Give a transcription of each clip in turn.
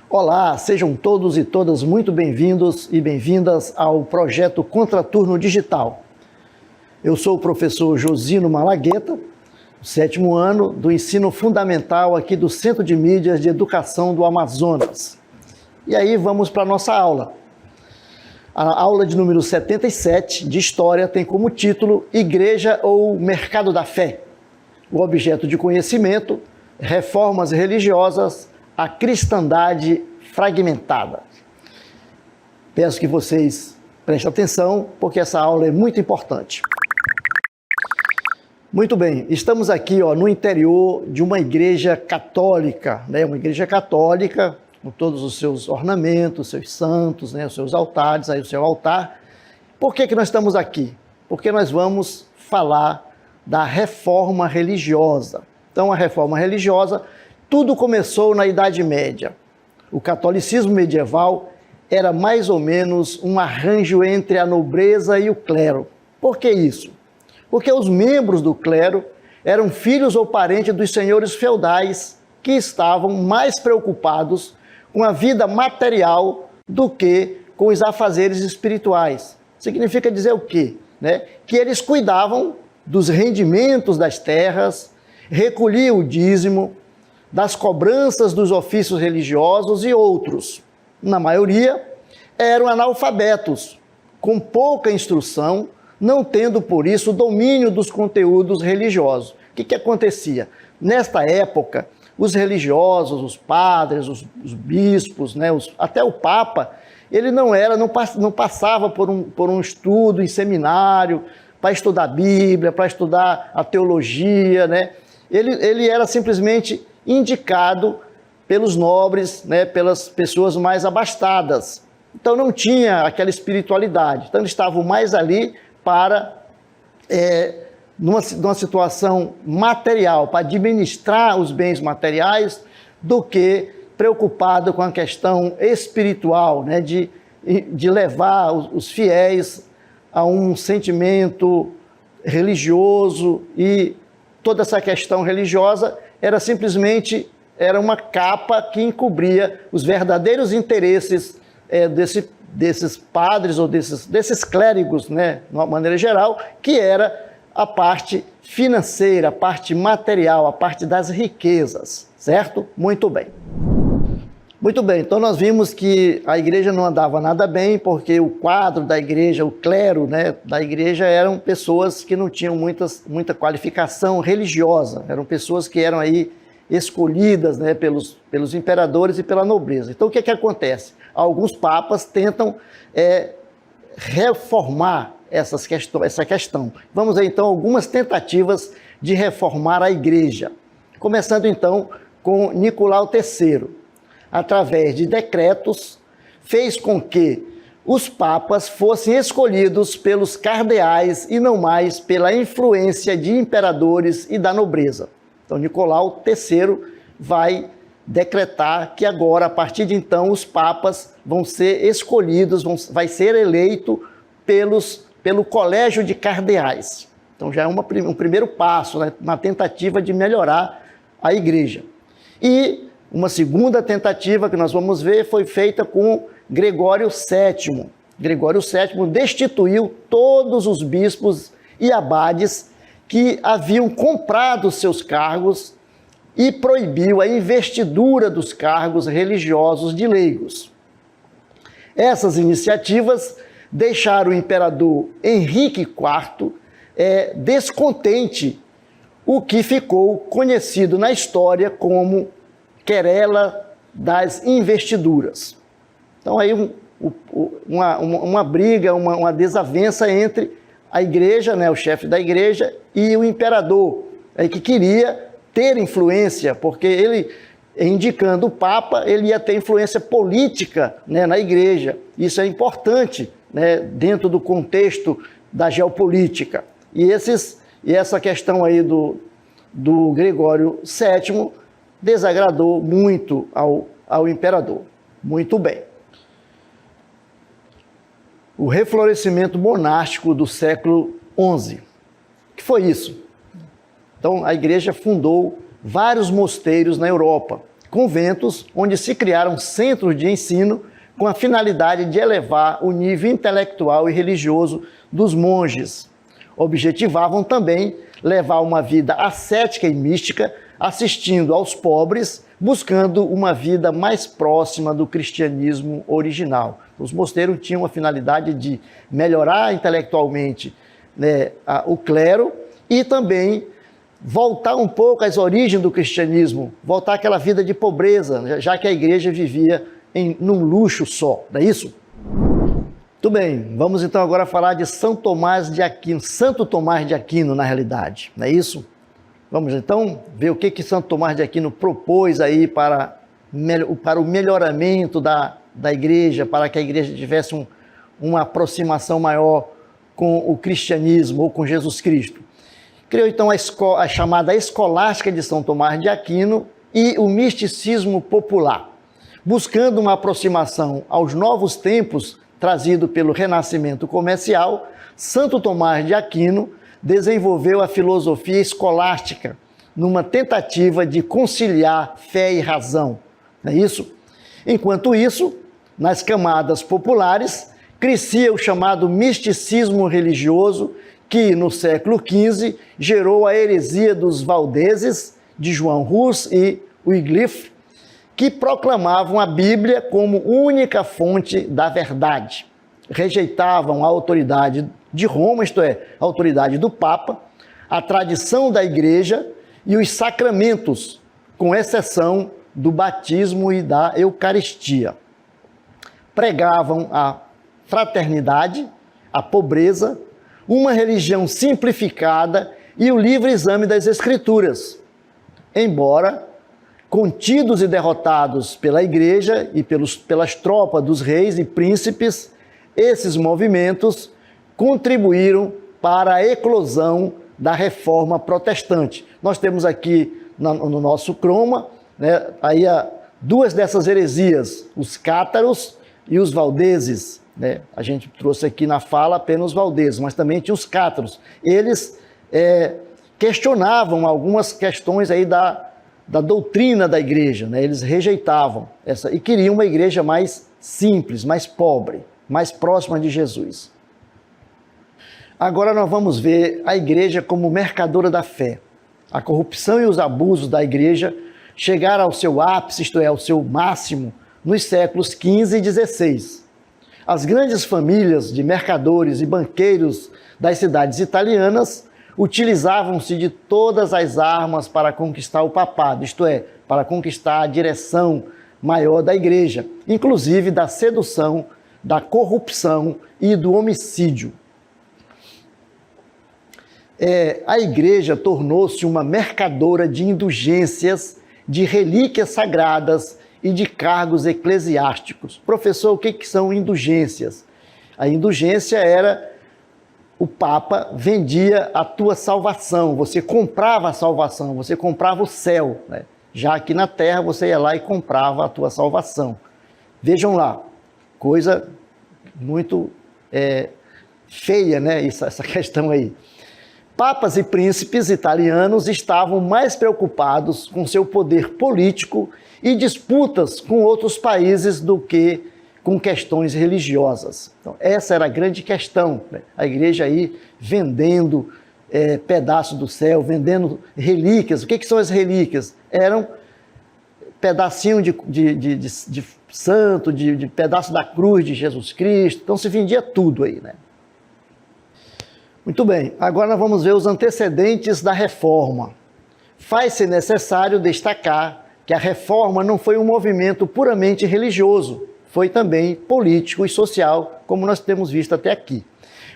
Olá, sejam todos e todas muito bem-vindos e bem-vindas ao projeto Contraturno Digital. Eu sou o professor Josino Malagueta, sétimo ano do ensino fundamental aqui do Centro de Mídias de Educação do Amazonas. E aí vamos para a nossa aula. A aula de número 77 de História tem como título Igreja ou Mercado da Fé. O objeto de conhecimento, reformas religiosas, a cristandade fragmentada. Peço que vocês prestem atenção, porque essa aula é muito importante. Muito bem, estamos aqui no interior de uma igreja católica, né? Uma igreja católica com todos os seus ornamentos, seus santos, né? Os seus altares, aí o seu altar. Por que nós estamos aqui? Porque nós vamos falar da reforma religiosa. Então, a reforma religiosa, tudo começou na Idade Média. O catolicismo medieval era mais ou menos um arranjo entre a nobreza e o clero. Por que isso? Porque os membros do clero eram filhos ou parentes dos senhores feudais que estavam mais preocupados com a vida material do que com os afazeres espirituais. Significa dizer o quê? Que eles cuidavam dos rendimentos das terras, recolhiam o dízimo, das cobranças dos ofícios religiosos e outros. Na maioria, eram analfabetos, com pouca instrução, não tendo, por isso, domínio dos conteúdos religiosos. O que acontecia? Nesta época, os religiosos, os padres, os bispos, até o Papa, ele não passava por um estudo em seminário, para estudar a Bíblia, para estudar a teologia, Ele era simplesmente indicado pelos nobres, pelas pessoas mais abastadas. Então não tinha aquela espiritualidade. Então eles estavam mais ali para, numa situação material, para administrar os bens materiais, do que preocupado com a questão espiritual, de levar os fiéis a um sentimento religioso. E toda essa questão religiosa era uma capa que encobria os verdadeiros interesses desses padres ou desses clérigos, de uma maneira geral, que era a parte financeira, a parte material, a parte das riquezas, certo? Muito bem. Muito bem, então nós vimos que a igreja não andava nada bem, porque o quadro da igreja, o clero da igreja eram pessoas que não tinham muita qualificação religiosa, eram pessoas que eram aí escolhidas pelos imperadores e pela nobreza. Então o que acontece? Alguns papas tentam reformar essa questão. Vamos ver então algumas tentativas de reformar a igreja. Começando então com Nicolau III. Através de decretos, fez com que os papas fossem escolhidos pelos cardeais e não mais pela influência de imperadores e da nobreza. Então, Nicolau III vai decretar que agora, a partir de então, os papas vão ser escolhidos, vai ser eleito pelo colégio de cardeais. Então, já é um primeiro passo, na tentativa de melhorar a igreja. E uma segunda tentativa que nós vamos ver foi feita com Gregório VII. Gregório VII destituiu todos os bispos e abades que haviam comprado seus cargos e proibiu a investidura dos cargos religiosos de leigos. Essas iniciativas deixaram o imperador Henrique IV descontente, o que ficou conhecido na história como querela das investiduras. Então aí uma briga, uma desavença entre a igreja, o chefe da igreja, e o imperador, que queria ter influência, porque ele, indicando o Papa, ele ia ter influência política na igreja. Isso é importante dentro do contexto da geopolítica. E essa questão aí do Gregório VII desagradou muito ao imperador. Muito bem. O reflorescimento monástico do século XI. O que foi isso? Então, a igreja fundou vários mosteiros na Europa, conventos onde se criaram centros de ensino com a finalidade de elevar o nível intelectual e religioso dos monges. Objetivavam também levar uma vida ascética e mística, assistindo aos pobres, buscando uma vida mais próxima do cristianismo original. Os mosteiros tinham a finalidade de melhorar intelectualmente, né, o clero e também voltar um pouco às origens do cristianismo, voltar àquela vida de pobreza, já que a igreja vivia num luxo só, não é isso? Muito bem, vamos então agora falar de São Tomás de Aquino, Santo Tomás de Aquino na realidade, não é isso? Vamos então ver o que Santo Tomás de Aquino propôs aí para o melhoramento da igreja, para que a igreja tivesse uma aproximação maior com o cristianismo ou com Jesus Cristo. Criou então a chamada escolástica de São Tomás de Aquino e o misticismo popular, buscando uma aproximação aos novos tempos trazido pelo renascimento comercial. Santo Tomás de Aquino desenvolveu a filosofia escolástica numa tentativa de conciliar fé e razão, não é isso? Enquanto isso, nas camadas populares, crescia o chamado misticismo religioso, que no século XV gerou a heresia dos valdeses, de João Hus e Wycliffe, que proclamavam a Bíblia como única fonte da verdade. Rejeitavam a autoridade de Roma, isto é, a autoridade do Papa, a tradição da Igreja e os sacramentos, com exceção do batismo e da Eucaristia. Pregavam a fraternidade, a pobreza, uma religião simplificada e o livre exame das Escrituras. Embora contidos e derrotados pela Igreja e pelas tropas dos reis e príncipes, esses movimentos contribuíram para a eclosão da reforma protestante. Nós temos aqui no nosso croma, né, aí duas dessas heresias, os cátaros e os valdeses, né? A gente trouxe aqui na fala apenas os valdeses, mas também tinha os cátaros. Eles questionavam algumas questões aí da doutrina da igreja, né? Eles rejeitavam essa e queriam uma igreja mais simples, mais pobre, mais próxima de Jesus. Agora nós vamos ver a igreja como mercadora da fé. A corrupção e os abusos da igreja chegaram ao seu ápice, isto é, ao seu máximo, nos séculos XV e XVI. As grandes famílias de mercadores e banqueiros das cidades italianas utilizavam-se de todas as armas para conquistar o papado, isto é, para conquistar a direção maior da igreja, inclusive da sedução, da corrupção e do homicídio. A igreja tornou-se uma mercadora de indulgências, de relíquias sagradas e de cargos eclesiásticos. Professor, o que são indulgências? A indulgência era: o Papa vendia a tua salvação, você comprava a salvação, você comprava o céu, né? Já aqui na terra você ia lá e comprava a tua salvação. Vejam lá, coisa muito feia, né? Essa questão aí. Papas e príncipes italianos estavam mais preocupados com seu poder político e disputas com outros países do que com questões religiosas. Então, essa era a grande questão, né? A igreja aí vendendo pedaços do céu, vendendo relíquias. O que são as relíquias? Eram pedacinho de santo, de pedaço da cruz de Jesus Cristo. Então se vendia tudo aí, né? Muito bem, agora nós vamos ver os antecedentes da reforma. Faz-se necessário destacar que a reforma não foi um movimento puramente religioso, foi também político e social, como nós temos visto até aqui.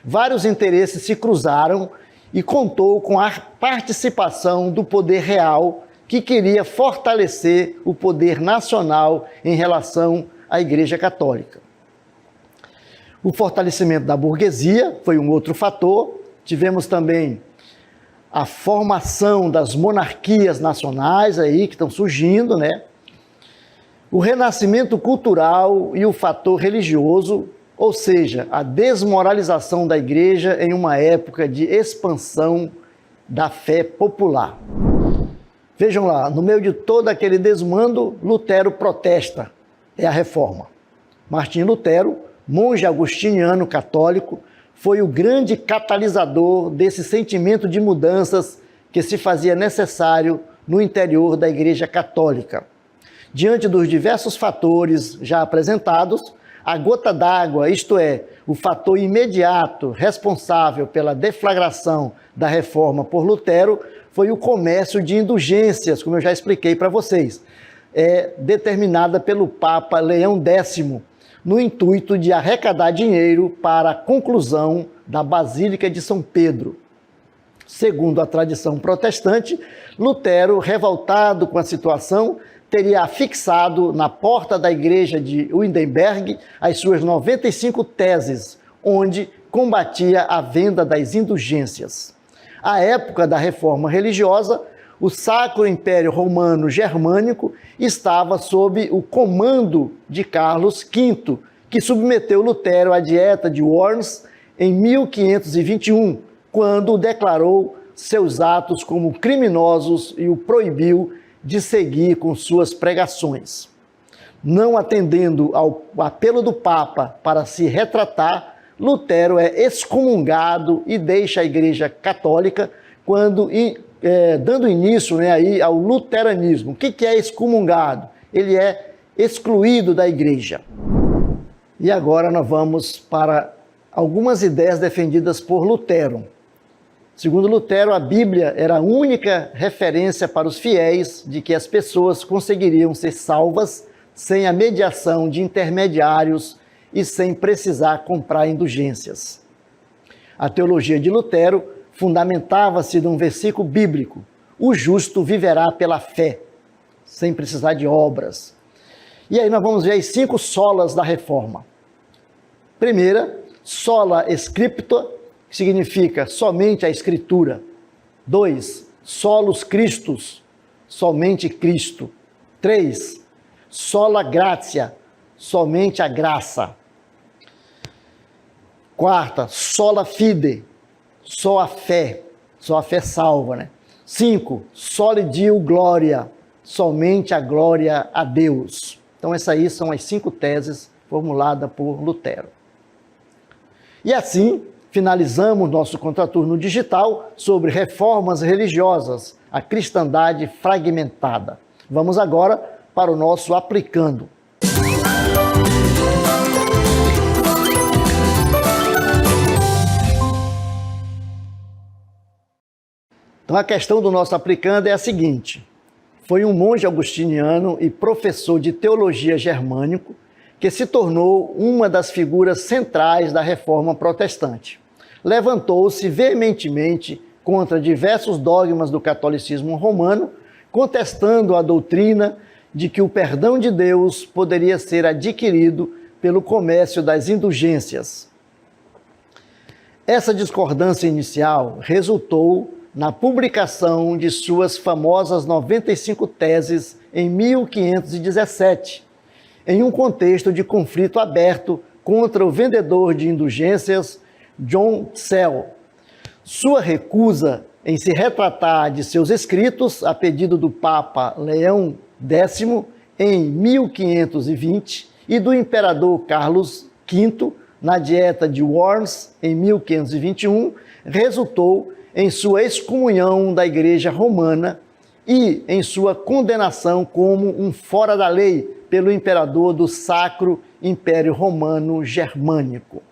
Vários interesses se cruzaram e contou com a participação do poder real, que queria fortalecer o poder nacional em relação à Igreja Católica. O fortalecimento da burguesia foi um outro fator. Tivemos também a formação das monarquias nacionais aí que estão surgindo, né? O renascimento cultural e o fator religioso, ou seja, a desmoralização da igreja em uma época de expansão da fé popular. Vejam lá, no meio de todo aquele desmando, Lutero protesta, é a reforma. Martim Lutero, monge agostiniano católico, foi o grande catalisador desse sentimento de mudanças que se fazia necessário no interior da Igreja Católica. Diante dos diversos fatores já apresentados, a gota d'água, isto é, o fator imediato responsável pela deflagração da reforma por Lutero, foi o comércio de indulgências, como eu já expliquei para vocês, determinada pelo Papa Leão X, no intuito de arrecadar dinheiro para a conclusão da Basílica de São Pedro. Segundo a tradição protestante, Lutero, revoltado com a situação, teria afixado na porta da igreja de Wittenberg as suas 95 teses, onde combatia a venda das indulgências. À época da reforma religiosa, o Sacro Império Romano Germânico estava sob o comando de Carlos V, que submeteu Lutero à Dieta de Worms em 1521, quando declarou seus atos como criminosos e o proibiu de seguir com suas pregações. Não atendendo ao apelo do Papa para se retratar, Lutero é excomungado e deixa a Igreja Católica dando início aí ao luteranismo. O que é excomungado? Ele é excluído da Igreja. E agora nós vamos para algumas ideias defendidas por Lutero. Segundo Lutero, a Bíblia era a única referência para os fiéis de que as pessoas conseguiriam ser salvas sem a mediação de intermediários e sem precisar comprar indulgências. A teologia de Lutero fundamentava-se num versículo bíblico: o justo viverá pela fé, sem precisar de obras. E aí nós vamos ver as 5 solas da reforma. Primeira, sola scriptura, que significa somente a Escritura. 2, solus Christus, somente Cristo. 3, sola gratia, somente a graça. 4, sola fide, só a fé salva, né? 5, soli Deo gloria, somente a glória a Deus. Então essas aí são as 5 teses formuladas por Lutero. E assim, finalizamos nosso contraturno digital sobre reformas religiosas, a cristandade fragmentada. Vamos agora para o nosso aplicando. Então a questão do nosso aplicando é a seguinte: foi um monge agostiniano e professor de teologia germânico que se tornou uma das figuras centrais da reforma protestante. Levantou-se veementemente contra diversos dogmas do catolicismo romano, contestando a doutrina de que o perdão de Deus poderia ser adquirido pelo comércio das indulgências. Essa discordância inicial resultou na publicação de suas famosas 95 teses em 1517, em um contexto de conflito aberto contra o vendedor de indulgências John Sell. Sua recusa em se retratar de seus escritos, a pedido do Papa Leão X em 1520 e do imperador Carlos V na Dieta de Worms em 1521, resultou em sua excomunhão da Igreja Romana e em sua condenação como um fora da lei pelo imperador do Sacro Império Romano Germânico.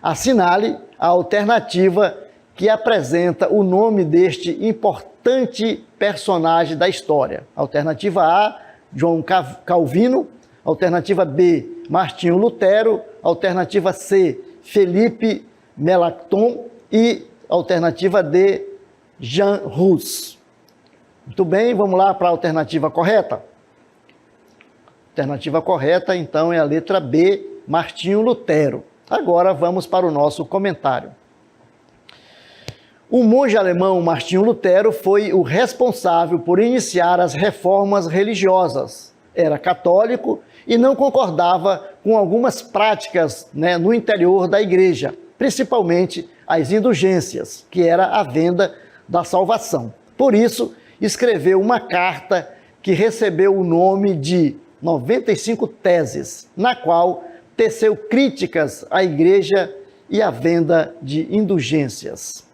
Assinale a alternativa que apresenta o nome deste importante personagem da história. Alternativa A, João Calvino. Alternativa B, Martinho Lutero. Alternativa C, Felipe Melanchthon. E alternativa D, Jean Hus. Muito bem, vamos lá para a alternativa correta? Alternativa correta, então, é a letra B, Martinho Lutero. Agora vamos para o nosso comentário. O monge alemão Martinho Lutero foi o responsável por iniciar as reformas religiosas. Era católico e não concordava com algumas práticas, no interior da igreja, principalmente as indulgências, que era a venda da salvação. Por isso, escreveu uma carta que recebeu o nome de 95 Teses, na qual teceu críticas à igreja e à venda de indulgências.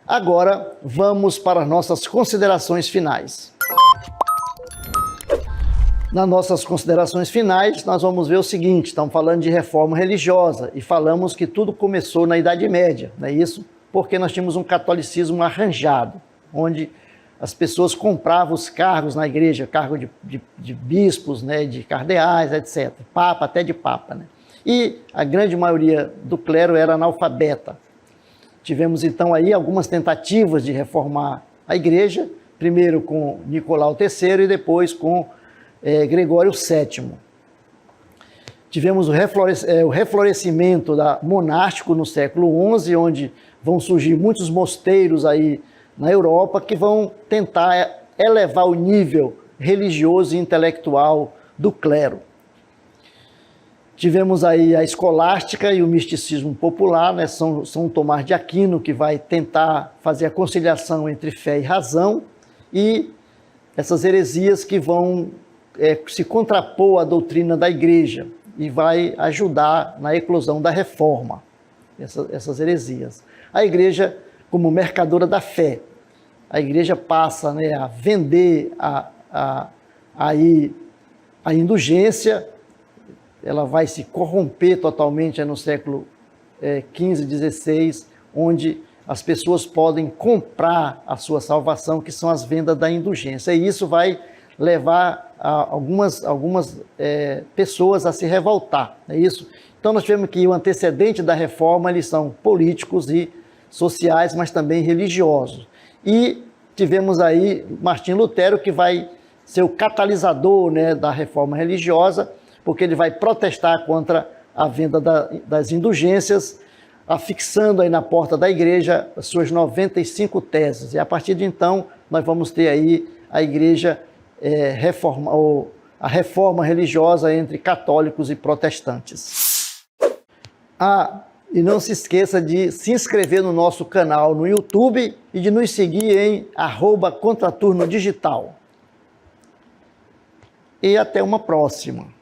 Agora, vamos para as nossas considerações finais. Nas nossas considerações finais, nós vamos ver o seguinte: estamos falando de reforma religiosa e falamos que tudo começou na Idade Média, não é isso? Porque nós tínhamos um catolicismo arranjado, onde as pessoas compravam os cargos na igreja, cargo de bispos, de cardeais, etc. Papa, até de papa. E a grande maioria do clero era analfabeta. Tivemos então aí algumas tentativas de reformar a igreja, primeiro com Nicolau III e depois com Gregório VII. Tivemos o reflorescimento monástico no século XI, onde vão surgir muitos mosteiros aí na Europa que vão tentar elevar o nível religioso e intelectual do clero. Tivemos aí a escolástica e o misticismo popular, São Tomás de Aquino, que vai tentar fazer a conciliação entre fé e razão, e essas heresias que vão se contrapor à doutrina da igreja e vai ajudar na eclosão da reforma, essas heresias. A igreja como mercadora da fé, a igreja passa a vender a indulgência, ela vai se corromper totalmente no século XV, XVI, onde as pessoas podem comprar a sua salvação, que são as vendas da indulgência. E isso vai levar algumas pessoas a se revoltar, é isso? Então nós tivemos que o antecedente da reforma, eles são políticos e sociais, mas também religiosos. E tivemos aí Martinho Lutero, que vai ser o catalisador da reforma religiosa, porque ele vai protestar contra a venda das indulgências, afixando aí na porta da igreja as suas 95 teses. E a partir de então, nós vamos ter aí a igreja a reforma religiosa entre católicos e protestantes. E não se esqueça de se inscrever no nosso canal no YouTube e de nos seguir em @Contraturno Digital. E até uma próxima.